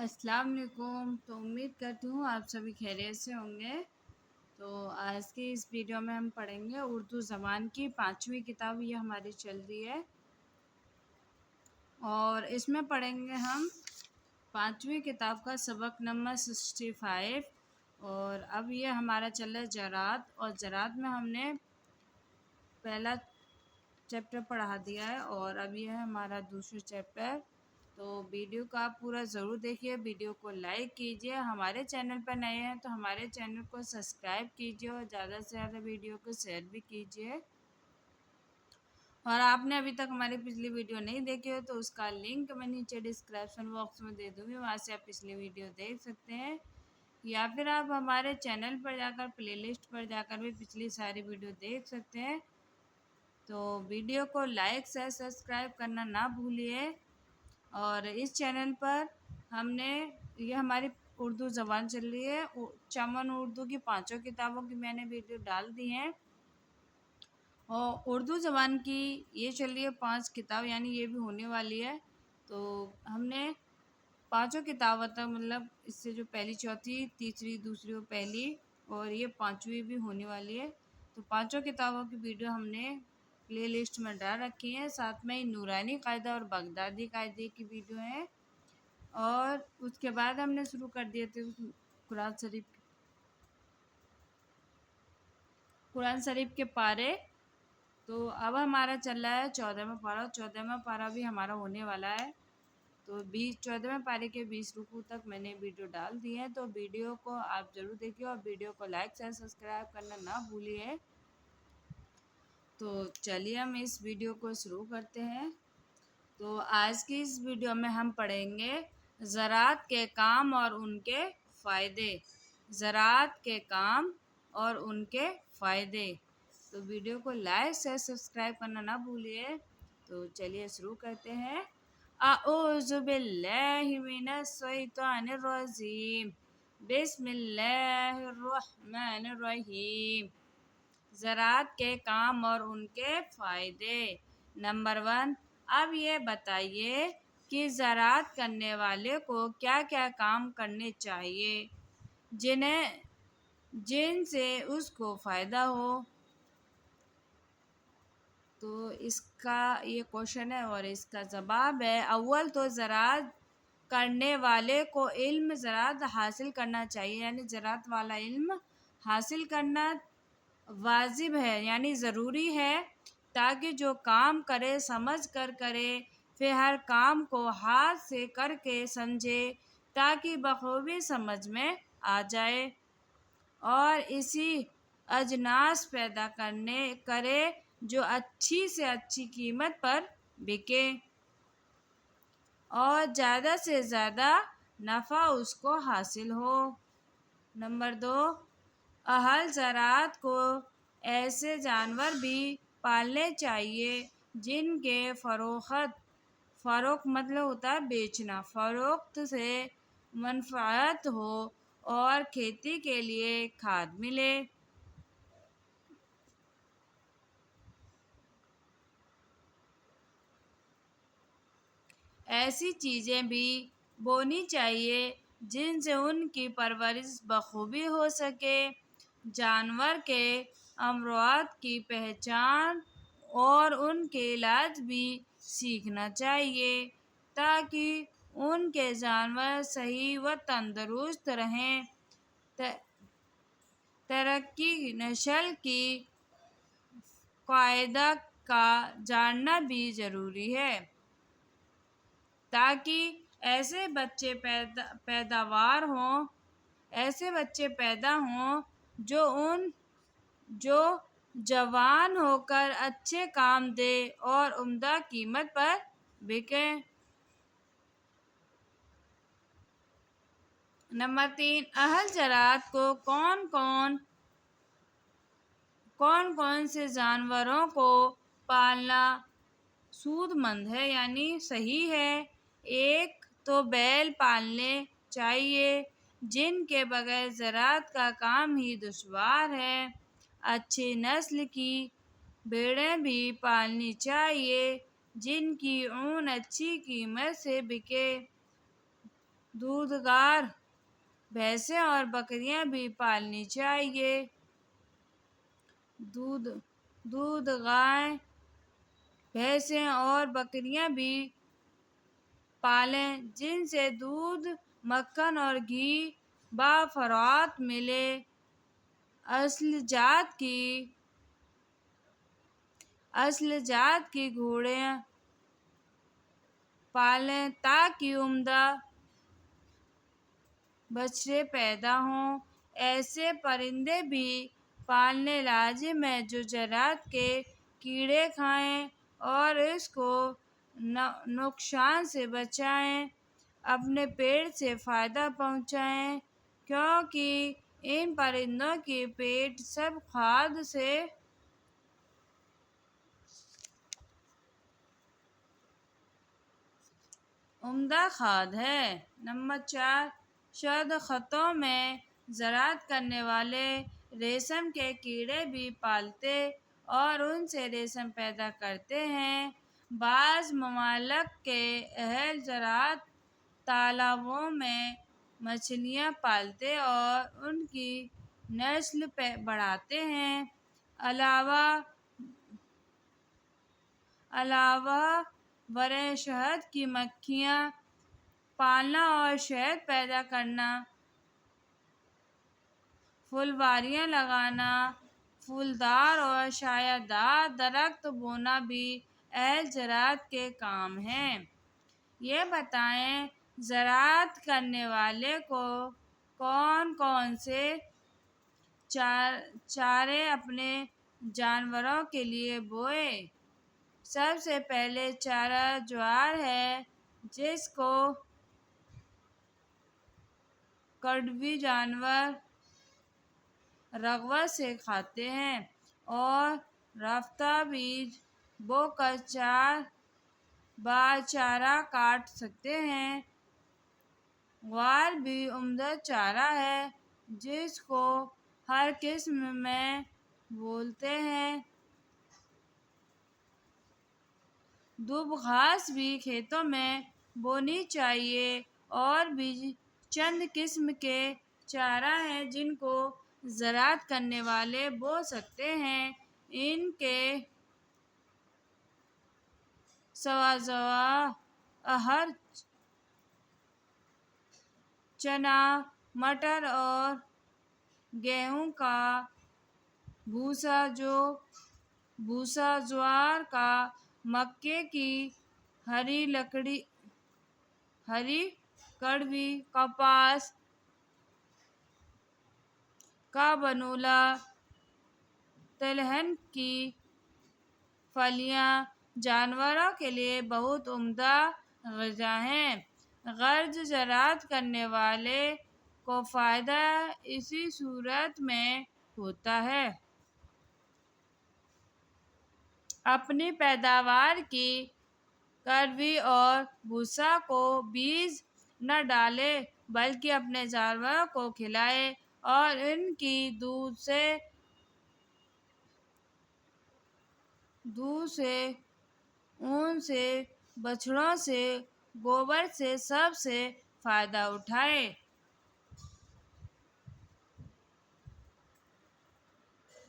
अस्सलाम वालेकुम। तो उम्मीद करती हूँ आप सभी खैरियत से होंगे। तो आज की इस वीडियो में हम पढ़ेंगे उर्दू ज़बान की 5वीं किताब, ये हमारी चल रही है और इसमें पढ़ेंगे हम 5वीं किताब का सबक नंबर 65। और अब ये हमारा चल रहा है ज़रात, और ज़रात में हमने पहला चैप्टर पढ़ा दिया है और अब ये है हमारा दूसरा चैप्टर। तो वीडियो को आप पूरा ज़रूर देखिए, वीडियो को लाइक कीजिए, हमारे चैनल पर नए हैं तो हमारे चैनल को सब्सक्राइब कीजिए और ज़्यादा से ज़्यादा वीडियो को शेयर भी कीजिए। और आपने अभी तक हमारी पिछली वीडियो नहीं देखी हो तो उसका लिंक मैं नीचे डिस्क्रिप्शन बॉक्स में दे दूँगी, वहाँ से आप पिछली वीडियो देख सकते हैं, या फिर आप हमारे चैनल पर जाकर प्लेलिस्ट पर जाकर भी पिछली सारी वीडियो देख सकते हैं। तो वीडियो को लाइक शेयर सब्सक्राइब करना ना भूलिए। और इस चैनल पर हमने ये हमारी उर्दू ज़बान चल रही है, चमन उर्दू की 5 किताबों की मैंने वीडियो डाल दी हैं और उर्दू ज़बान की ये चल रही है 5 किताब, यानी ये भी होने वाली है। तो हमने 5 किताबों तक, मतलब इससे जो पहली चौथी तीसरी दूसरी और पहली, और ये 5वीं भी होने वाली है। तो 5 किताबों की वीडियो हमने प्ले लिस्ट में डाल रखी है, साथ में ही नूरानी कायदा और बगदादी कायदे की वीडियो है। और उसके बाद हमने शुरू कर दिए थे कुरान शरीफ के पारे। तो अब हमारा चल रहा है 14वां पारा, 14वां पारा भी हमारा होने वाला है। तो 14वें पारे के 20 रुकू तक मैंने वीडियो डाल दी है, तो वीडियो को आप ज़रूर देखिए और वीडियो को लाइक शेयर सब्सक्राइब करना ना भूलिए। तो चलिए हम इस वीडियो को शुरू करते हैं। तो आज की इस वीडियो में हम पढ़ेंगे ज़रात के काम और उनके फ़ायदे। ज़रात के काम और उनके फ़ायदे। तो वीडियो को लाइक शेयर सब्सक्राइब करना ना भूलिए। तो चलिए शुरू करते हैं। अऊज़ु बिल्लाहि मिनश शैतानिर रजीम, बिस्मिल्लाहिर रहमानिर रहीम। ज़रात के काम और उनके फ़ायदे। नंबर 1, अब ये बताइए कि ज़रात करने वाले को क्या क्या काम करने चाहिए जिनसे उसको फ़ायदा हो। तो इसका ये क्वेश्चन है और इसका जवाब है, अव्वल तो ज़रात करने वाले को इल्म ज़रात हासिल करना चाहिए, यानी ज़रात वाला इल्म हासिल करना वाजिब है, यानी ज़रूरी है, ताकि जो काम करे समझ कर करे, फिर हर काम को हाथ से करके समझे, ताकि बखूबी समझ में आ जाए और इसी अजनास पैदा करे जो अच्छी से अच्छी कीमत पर बिके और ज़्यादा से ज़्यादा नफ़ा उसको हासिल हो। नंबर 2, अहल ज़रात को ऐसे जानवर भी पालने चाहिए जिनके फ़रोख्त मतलब होता है बेचना, फ़रोख्त से मनफ़ाअत हो और खेती के लिए खाद मिले। ऐसी चीज़ें भी बोनी चाहिए जिनसे उनकी परवरिश बखूबी हो सके। जानवर के अमराद की पहचान और उनके इलाज भी सीखना चाहिए, ताकि उनके जानवर सही व तंदुरुस्त रहें। तरक्की नस्ल की कायदा का जानना भी ज़रूरी है, ताकि ऐसे बच्चे पैदा हों जो जवान होकर अच्छे काम दे और उम्दा कीमत पर बिके। नंबर 3, अहल ज़रात को कौन कौन से जानवरों को पालना सूदमंद है, यानी सही है। एक तो बैल पालने चाहिए जिनके बगैर ज़रात का काम ही दुश्वार है। अच्छी नस्ल की भेड़ें भी पालनी चाहिए जिनकी ऊन अच्छी कीमत से बिके। دودھگار بھینسیں اور بکریاں بھی پالنی چاہیے۔ دودھ گائے بھینسیں اور بکریاں بھی پالیں جن سے دودھ، مکھن اور گھی بافراط ملے۔ اصل جات کی گھوڑیاں پالیں تاکہ عمدہ بچڑے پیدا ہوں۔ ایسے پرندے بھی پالنے لازم ہیں جو زراعت کے کیڑے کھائیں اور اس کو نقصان سے بچائیں، اپنے پیٹ سے فائدہ پہنچائیں، کیونکہ ان پرندوں کے پیٹ سب کھاد سے عمدہ کھاد ہے۔ نمبر 4، شہد خطوں میں زراعت کرنے والے ریشم کے کیڑے بھی پالتے اور ان سے ریشم پیدا کرتے ہیں۔ بعض ممالک کے اہل زراعت تالابوں میں مچھلیاں پالتے اور ان کی نسل بڑھاتے ہیں۔ علاوہ بریں شہد کی مکھیاں پالنا اور شہد پیدا کرنا، پھلواریاں لگانا، پھولدار اور سایہ دار درخت بونا بھی اہل زراعت کے کام ہیں۔ یہ بتائیں زراعت کرنے والے کو کون کون سے چارے اپنے جانوروں کے لیے بوئے؟ سب سے پہلے چارہ جوار ہے جس کو کڑوی جانور رغبت سے کھاتے ہیں، اور رفتہ بیج بو کر 4 بار چارہ کاٹ سکتے ہیں۔ گوار بھی عمدہ چارہ ہے جس کو ہر قسم میں بولتے ہیں۔ دب گھاس بھی کھیتوں میں بونی چاہیے۔ اور بھی چند قسم کے چارہ ہیں جن کو زراعت کرنے والے بو سکتے ہیں۔ ان کے سوا ارہر، چنا، مٹر اور گیہوں کا بھوسا، جوار کا، مکئی کی ہری کڑوی، کپاس کا بنولا، تلہن کی پھلیاں جانوروں کے لیے بہت عمدہ غذا ہیں۔ غرض زراعت کرنے والے کو فائدہ اسی صورت میں ہوتا ہے۔ اپنی پیداوار کی کڑوی اور بھوسا کو بیج نہ ڈالے بلکہ اپنے جانوروں کو کھلائے اور ان کی دودھ سے، اون سے، بچڑوں سے، گوبر سے سب سے فائدہ اٹھائے۔